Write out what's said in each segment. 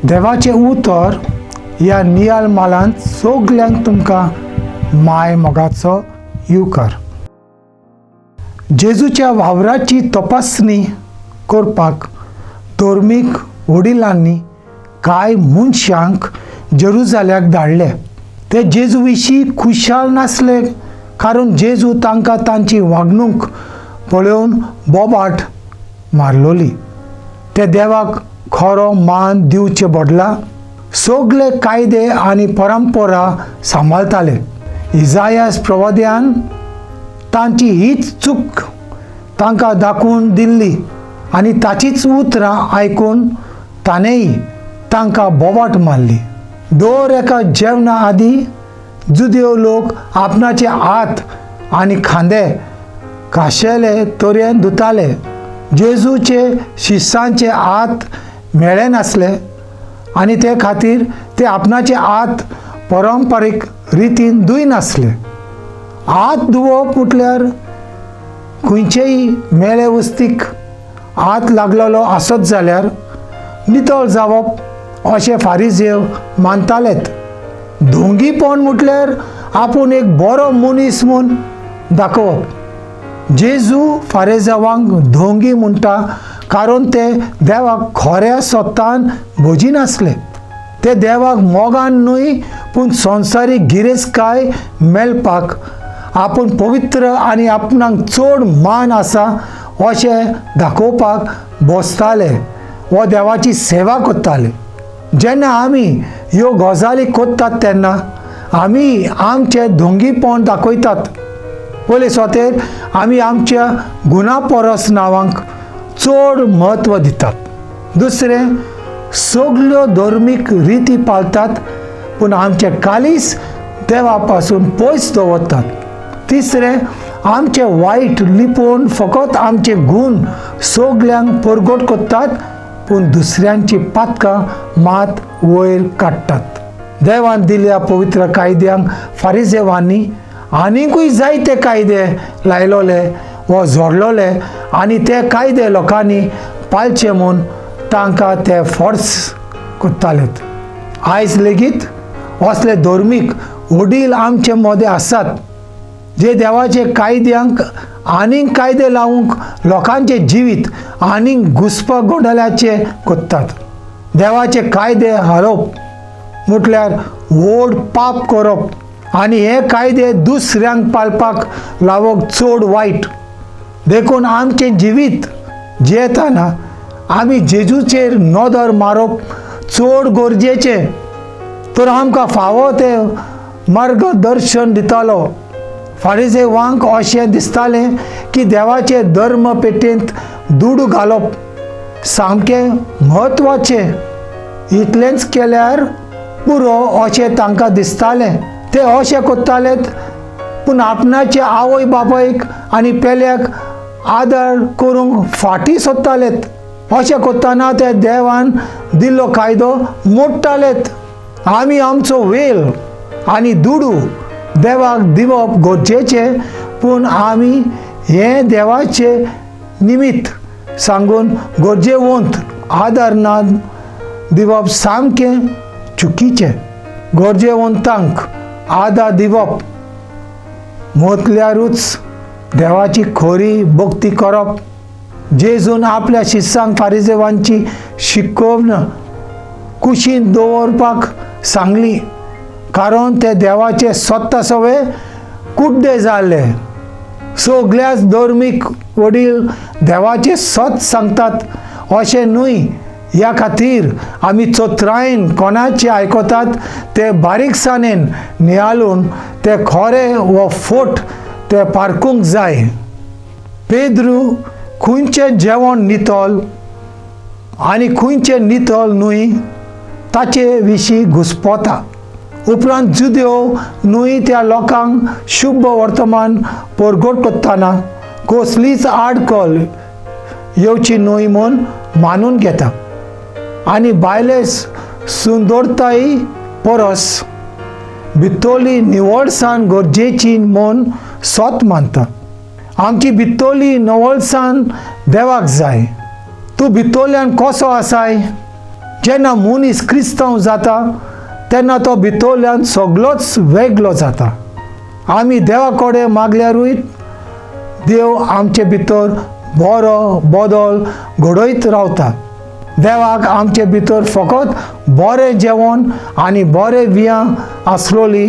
देवाचें उतर ह्या नियाल मालांत सगल्यांक तुमकां माय मोगाचो येवकार. जेजूच्या वावराची तपासणी करपाक धर्मीक वडिलांनी कांय मनशांक जेरुजाल्याक धाडले. ते जेजू विशीं खुशाल नासले कारण जेजू तांकां तांची वागणूक पळोवन बोबाट मारलोली. ते देवाक खरो मान दिवचे बदला सगळे कायदे आनी परंपरा सांबाळताले. इजायास प्रवाद्यान तांची हीच चूक तांकां दाखोवन दिल्ली आनी ताचीच उतरां आयकून ताणेंय तांकां बोबाट मारली. दर एका जेवणा आदीं जुदेव लोक आपणाचे हात आनी खांदे खाशेले तरेन धुताले. जेजूचे शिश्यांचे हात मेळे नासले आनी ते खातीर ते आपणाचे हात परंपरीक रितीन धुयनासले. हात धुवप म्हटल्यार खंयचेय मेळे वस्तीक हात लागलेलो आसत जाल्यार नितळ जावप अशें फारिझेव मानतालेत. धोंगीपण म्हटल्यार आपूण एक बरो मनीस म्हूण दाखोवप. जेजू फारिझेवांक धोंगी म्हणटा कारण ते देवाक खऱ्या सोतान भोजिनासले. ते देवाक मोगान न्हय पूण संवसारीक गिरेस्तकाय मेळपाक आपूण पवित्र आनी आपणाक चड मान आसा अशें दाखोवपाक बसताले वा देवाची सेवा करताले. जेन्ना आमी ह्यो गजाली करतात तेन्ना आमी आमचें धोंगीपण दाखयतात. पयले स्वतेर आमी आमच्या गुणा परस नांवांक चड म्हत्व दितात. दुसरें, सगल्यो धर्मीक रिती पाळतात पूण आमचे कालीस देवा पासून पयस दवरतात. तिसरें, आमचे वायट लिपोवन फकत आमचे गूण सगल्यांक परगट करतात पूण दुसऱ्यांची पातकां मात वयर काडटात. देवान दिल्या पवित्र कायद्यांक फारिझेवांनी आनिकूय जायते कायदे लायलोले वा जोडलोले आनी ते कायदे लोकांनी पाळचे म्हूण तांकां ते फोर्स करतालेत. आयज लेगीत असले धर्मीक वडील आमचे मदें आसात जे देवाचे कायद्यांक आनीक कायदे लावूंक लोकांचे जिवीत आनीक घुस्पगोंडल्याचे करतात. देवाचे कायदे हारोवप म्हटल्यार व्हड पाप करप आनी हे कायदे दुसऱ्यांक पाळपाक लावप चड वायट. देखून आमचें जिवीत जियेतना आमी जेजूचेर नदर मारप चड गरजेचें. तर आमकां फावो तें मार्गदर्शन दितालो. फारिझेवांक अशें दिसतालें की देवाचे धर्म पेटेंत दुडू घालप सामकें म्हत्वाचें. इतलेंच केल्यार पुरो अशें तांकां दिसतालें. ते अशें करतालेत पूण आपणाच्या आवय बापायक आनी पेल्याक आदर करूंक फाटीं सरतालेत. अशें करतना ते देवान दिल्लो कायदो मोडटालेत. आमी आमचो वेल आनी दुडू देवाक दिवप गरजेचें पूण आमी हें देवाचें निमित्त सांगून गरजेवंत आदर ना दिवप सामकें चुकीचें. गरजेवंतांक आदर दिवप म्हटल्यारूच देवाची खरी भक्ती करप. जेजून आपल्या शिश्यांक फारिझेवांची शिकोवन कुशीन दवरपाक सांगली कारण ते देवाचे स्वता सवे कुड्डे जाले. सगळ्याच धर्मीक वडील देवाचे सत सांगतात अशें न्हय. ह्या खातीर आमी चोत्रायन कोणाचे आयकतात ते बारीकसाणेन नियाळून ते खरे व फोट ते पारखूंक जाय. पेद्रू खंयचें जेवण नितळ आनी खंयचें नितळ न्हय ताचे विशीं घुस्पता. उपरांत जुदेव न्हय त्या लोकांक शुभ वर्तमान परगट करतना कसलीच आडखळ येवची न्हय म्हूण मानून घेता आनी भायले सुंदरताय परस भितरली निवळसाण गरजेची म्हूण सत मानता. आमची भितरली निवळसाण देवाक जाय. तूं भितरल्यान कसो आसाय जेन्ना मनीस क्रिस्तांव जाता तेन्ना तो भितरल्यान सगळोच वेगळो जाता. आमी देवा कडेन मागल्यारूय देव आमचे भितर बरो बदल घडयत रावता. देवाक आमचे भितर फकत बरें जेवण आनी बरें वियां आसलोली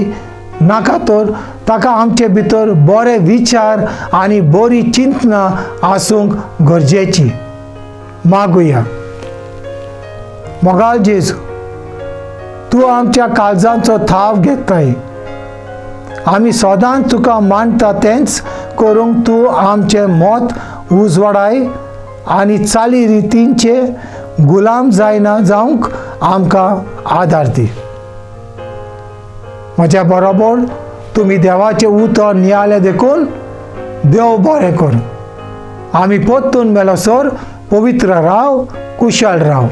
नाका, तर ताका आमचे भितर बरे विचार आनी बरी चिंतना आसूंक गरजेची. मागुया. मोगाल जेजू, तूं आमच्या काळजांचो थाव घेताय. आमी सदांच तुका मानता तेंच करूंक तूं आमचें मत उजवाडाय आनी चाली रितींचे गुलाम जायना जावंक आमकां आदार दी. म्हज्या बरोबर तुमी देवाचें उतर नियाळें देखून देव बरें कर. आमी परतून मेलोसर पवित्र राव, कुशळ राव.